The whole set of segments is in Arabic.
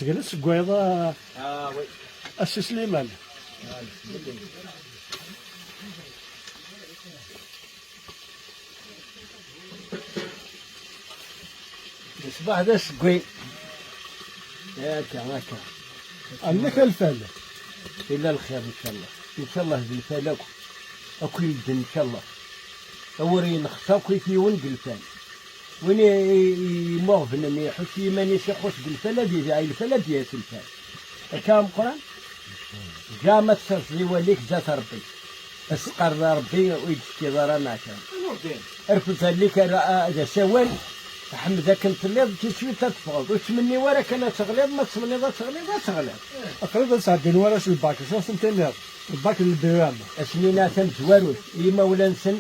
جلس قويضة وي السي سليمان. الصباح ذا سقوي هاكا هاكا عندك الفل إلا الخير إن شاء الله. إن شاء الله ذي الفال أكو يد إن شاء الله. أوري نخطا كيف يون قلفان وين يمغفن مي يحس يماني سيخوش قلفان هذي ذا الفال ديال الفال كام قران جا ما تصرفي وليك جات ربي اسقر ربي ويجي ضرا معك ارفض لك هذا سوال حمدك انت اللي تشوي تتفوض وش مني وراك انا تغليظ ما تغليظ تغليظ أقرب ساعتين ورا شو الباك شو سنتين الباك البيوان اسنينا ثم زواروش يما ولا نسن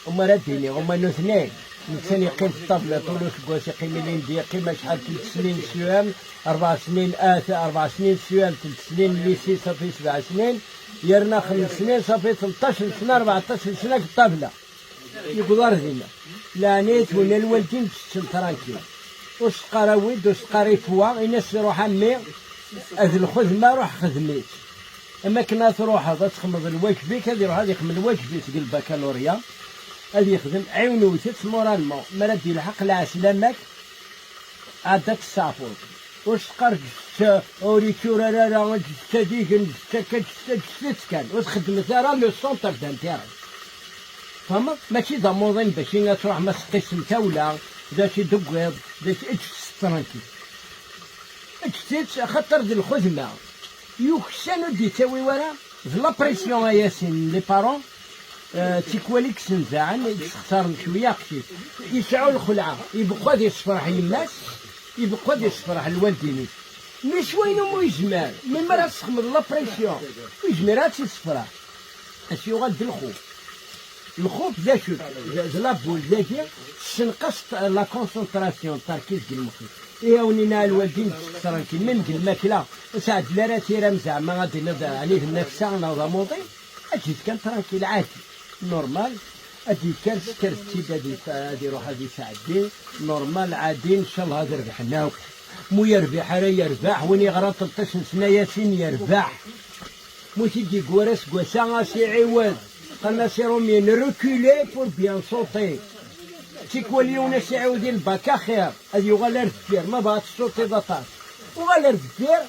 وما رديني هما اثنين نسن يقيم في الطبلة طولوش قوس يقيم لين دي يقيم شحال 3 سنين سوام 4 سنين 4 سنين سوام 3 سنين ليسي صافي 7 سنين يرنا 5 سنين صافي 13 سنة 14 سنة في الطبلة يقدر هنا لا نيت ولا الوالدين تشتم ترانكيل واش قراويد واش قري فوا ينس روح عمي هذ الخدمة روح خدميت اما كنا تروح هذا تخمض الواجبيك هذه يروح هذا يخمض الواجبيك تقول البكالوريا هذه يخدم عيونو تت مورالمون ما ردي الحق لا سلامك عادك الصافور واش قرج اوريكورا لا تديك كان وتخدم ثرا لو سونتر دانتيري فهمت ماشي ضموضين باش تروح ما تقيس انت ولا داك دقيض داك ترانكي اجتيت خاطر ديال الخدمه يوكسانو دي تاوي ورا لا بريسيون ياسين لي بارون تيكواليك سنزعن يخسر شويه قشيت يسعوا الخلعه يبقى دي يصفرح الناس يبقى دي يصفرح الوالدين مي شوينو مو يجمال مي مرا تخمض لا بريسيون ويجمال تيصفرح اش يغاد الخوف الخوف ذا شو لابول ذاكي تنقص لا كونسونطراسيون التركيز ديال المخ ونينا الوالدين ترانكي من الماكله ساعد لا راه تيرام زعما غادي نضع عليه النفس نوضا موضي اجي كان ترانكي عادي نورمال اجي كان سكرتي هادي روح هادي ساعدي نورمال عادي ان شاء الله هذا ربحنا مو يربح راه يربح وين يغرى 13 سنه ياسين يربح مو تيجي كوارس كواسا سي عواد قالنا سيرومين ريكولي بور بيان صوتي تيكوليونا سي عاودين الباكا خير هادي يغالر الدير ما بغات صوتي ضطاس وغالر الدير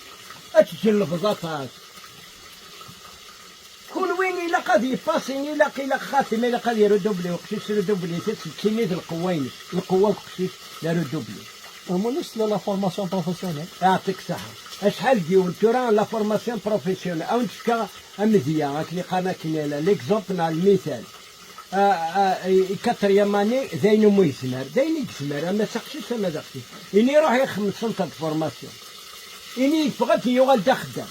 اتجلب ضطاس كون وين الا قاد يباسيني الا خاتم الا قاد يردوبلي وقتيش ردوبلي تتكيني القوينش القوه وقتيش لا ردوبلي ومونيس لا فورماسيون بروفيسيونيل يعطيك الصحة شحال ديون توران لا فورماسيون بروفيسيونيل او نتكا مزيان هاك اللي قانا كاين ليكزومبل مع المثال كاتريام اني زين مو يسمر زين يسمر ما سقسيش ما داخلي اني يروح يخدم سنتر فورماسيون اني بغات يغال خدام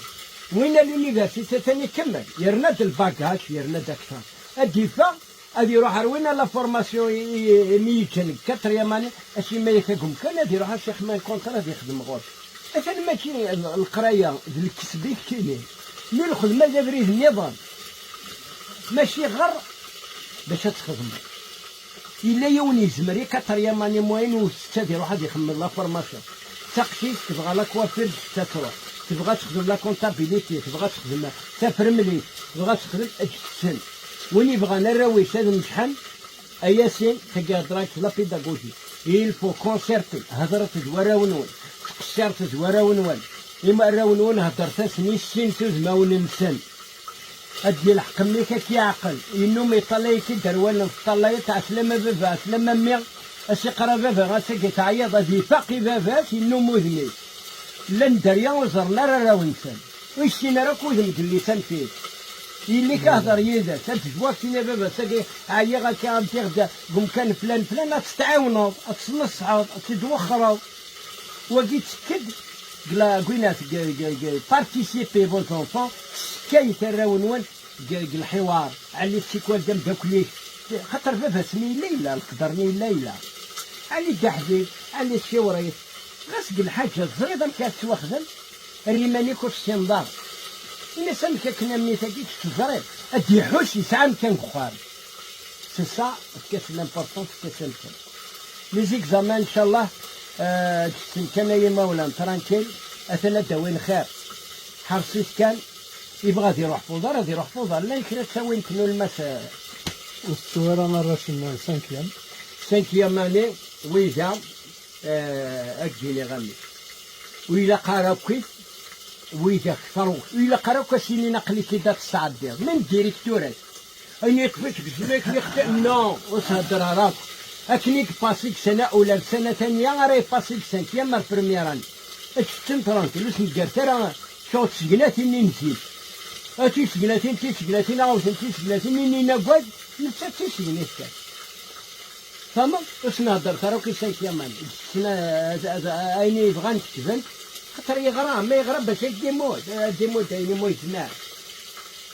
وين لونيفرسيتي ثاني كمل يرند الباكاج يرند اكثر الدفاع هذه يروح وين لا فورماسيون ميتين كاتريام اني اشي ما يفهم كان هذه يروح الشيخ مان كونتر هذا يخدم غوش مثلا ماشي القرايه ديال الكسبي كاينين مي الخدمه ديال بريد النظام ماشي غير باش تخدم الا يوني زمري كاتريام اني موين وستة يروح هذا يخدم لا فورماسيون تقشيش تبغى لا كوافير تروح تبغى تخدم لا كونتابيليتي تبغى تخدم تفرملي تبغى تخدم اجتسن وين يبغى نراويش هذا نشحن اياسين تقادراك لا بيداغوجي il faut concerter هضرت زوراونون تقشرت زوراونون إما راونون هضرت سني سنتو زماون نسن أدي الحق مليك كيعقل إنو ما يطلع كي دروان طلع تاع سلامة بابا سلامة مي أسي قرا بابا غاسي تعيط هادي فاقي بابا إنو مذني لن دريا وزرنا راه ونسن ويشتينا راك وذن اللسان فيه اللي كهضر يدا تجوا كينا بابا ساقي عيا غاكي غادي غدا قوم كان فلان فلان تستعاونوا تنصحوا تدوخروا وكي تكد قلنا بارتيسيبي فون زونفون كاين تراونون الحوار على السيكوال دم داكليك خاطر بابا سمي ليلى القدرني ليلى علي دحدي علي الشوريت غاسق الحاجه زريضه كاتوخدم الريماني كوش سندار إلا سامك كنا ميتاكيك تزريب أدي حوش يسعى مكان كخار سي سا كاس لامبورطون كاس الفن لي زيكزامان إن شاء الله كان يا مولانا ترانكيل اثنا دوين خير حرصيت كان يبغى يروح فوضى غادي يروح فوضى لا يمكن تساوي يمكنوا المس والصور انا راسم 5 5e année ويجا اجيني غامي وإلا قرا كيف ويجا كثروا وإلا قرا كاسيني نقلي كي تصعد من ديريكتورات أني يكفيك بجبيك يخطئ نو وتهدر راك أكنيك باسيك سنة أولى سنة ثانية راه باسيك 5 مار بريميران أكتم ترانكيل وش نقرت راه شو تسقناتي منين نزيد تيسقناتين تيسقناتين عاوتاني تيسقناتين منين نقعد نتا تيسقناتين فما واش نهضر ترى كي 5 مان أيني يبغى نكتبن خاطر يغرى ما يغرى باش ديمود أيني مو يسمع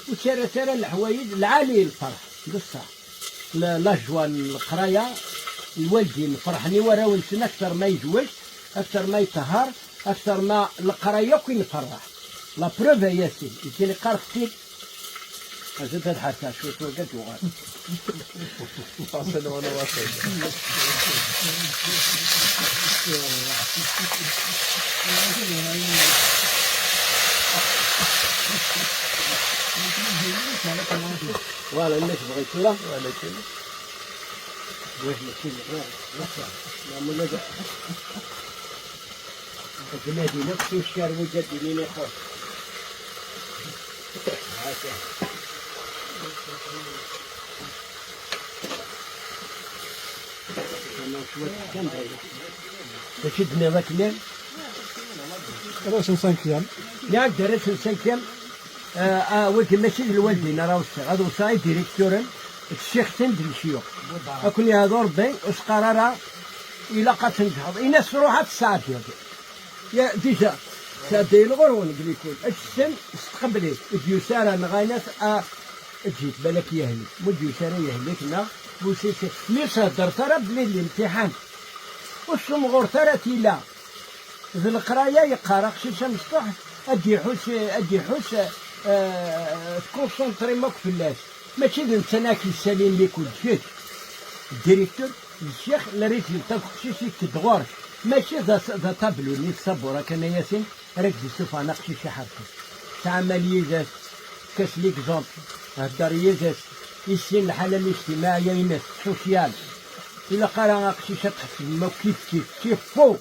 وترى الحوايج العالي الفرح بصح لا جوا القرايه الوالدين فرحني ورا ونسنا اكثر ما يجوز اكثر ما يطهر اكثر ما القرايه كي نفرح لا بروف يا سيدي كي قرا كتير زاد تضحك شويه وقت وغاد واصل وانا واصل فوالا الناس بغيتوها ولكن واش ماشي لا مولا كاع الجنادي نفس الشعر وجد لينا خوت تشدنا ذاك الليل راسم 5 ياك درت 5 ولكن ماشي الوالدين راهو هذا وصاي ديريكتور الشيخ تندري شيوخ اكون يا دور بي واش قرار الى قاتنجهض الناس روحها تساعد يا ديجا سادي الغرون قليكول السن استقبلي ديوسارا نغاينات جيت بالك يهلك مو ديوسارا يهلكنا بوسيسي مي صدر ترى بلي الامتحان والصمغور ترى تيلا في القرايه يقرا خصيصا مفتوح ادي حوس تكونسونطري ماك في الناس ماشي انت كي سالين ليك وتجيك الديريكتور الشيخ لا ريت تاع خصيصي كدغور ماشي ذا طابلو ني الصبوره كان ياسين راك تشوف انا قشي شي حركه تاع عمليات كاش ليكزومبل هدريات يسين الحاله الاجتماعيه الناس سوسيال الا قرا قشي تحت ما كيف فوق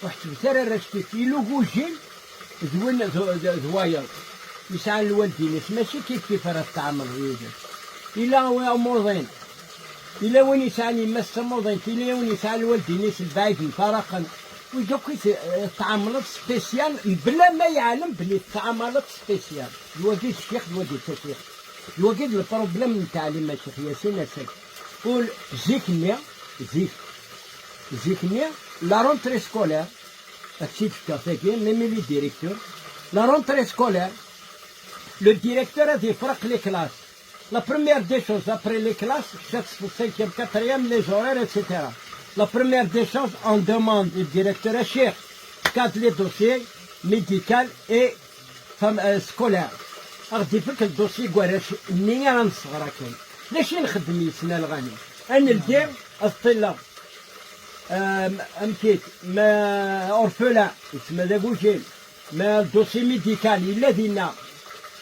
واحد بسرعه رشتي كيلو بوجين زوين زواير يسعى الوالدين ماشي كيف راه تعمل ويجي الا هو موضين الا وين يسعني مس موضين الا وين يسعى الوالدين البعيدين فرقا ويجوك تعاملات سبيسيال بلا ما يعلم بلي تعاملات سبيسيال الوالد الشيخ الوالد الشيخ الوالد البروبليم نتاع الشيخ ياسين اسد قول زيكنيا لا رونتري سكولير هادشي تفكر ميمي لي ديريكتور لا رونتري سكولير لو ديريكتور غادي يفرق لي كلاس لا بروميير دي شوز ابري لي كلاس خشات في 5e 4e لي جورير اتسيتيرا لا بروميير دي شوز اون دوموند لو ديريكتور الشيخ كاد لي دوسي ميديكال اي فام سكولير غادي يفك الدوسي كواراش منين غنصغر كاين لاشي نخدم يسنا الغني انا ندير الطلاب امكيت ما اورفلا يسمى داكوشي ما الدوسي ميديكال الا دينا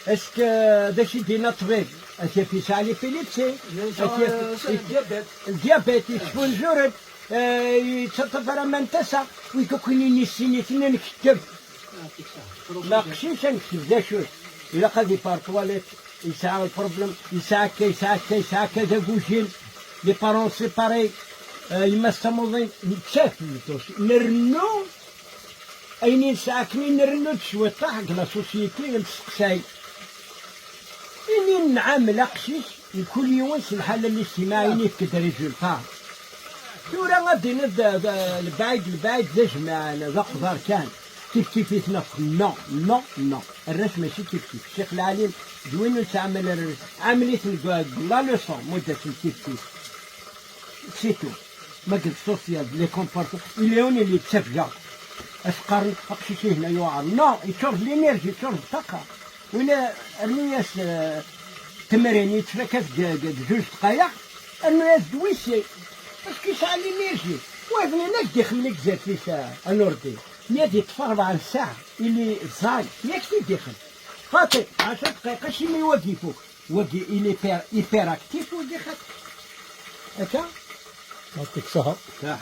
اسك داكشي دينا طبيب اش في سالي فيليبسي الديابيت يسبونجورد يتصفر من تسع ويكوني نسيني نكتب ما قشيش نكتب ذا شوز الا قضي بار تواليت يسعى البروبليم يسعى كذا كوجين لي بارون سيباري يمسموضين نتشاف نرنو اينين ساكني نرنو شويه طاح لا سوسيتي نسقساي اني نعامل قشيش كل يوم الحاله الاجتماعيه نفكد ريزولتا تورا غادي البعيد ذا جماعه ذا قدر كان كيف يتنفق نو الرسم ماشي كيف الشيخ العليم دوين نتعامل عمليه لا لوسون مده كيف سيتو ما قلت سوسيال لي كومبارتو اليوني اللي تشفجع افقر اقشي هنا يوعر نو يشرب لينيرجي يشرب طاقه ولا الناس تمرين يتفكس جوج دقايق الناس دويسي باسكو يشعل لينيرجي وابني ناك داخل لك زاد في النوردي يدي يطفى 4 ساعة اللي زاي يكفي يدخل خاطر 10 دقائق شي ما يوقفوك وقي إلي إيبر أكتيف ودخل هكا يعطيك الصحة. صحيح.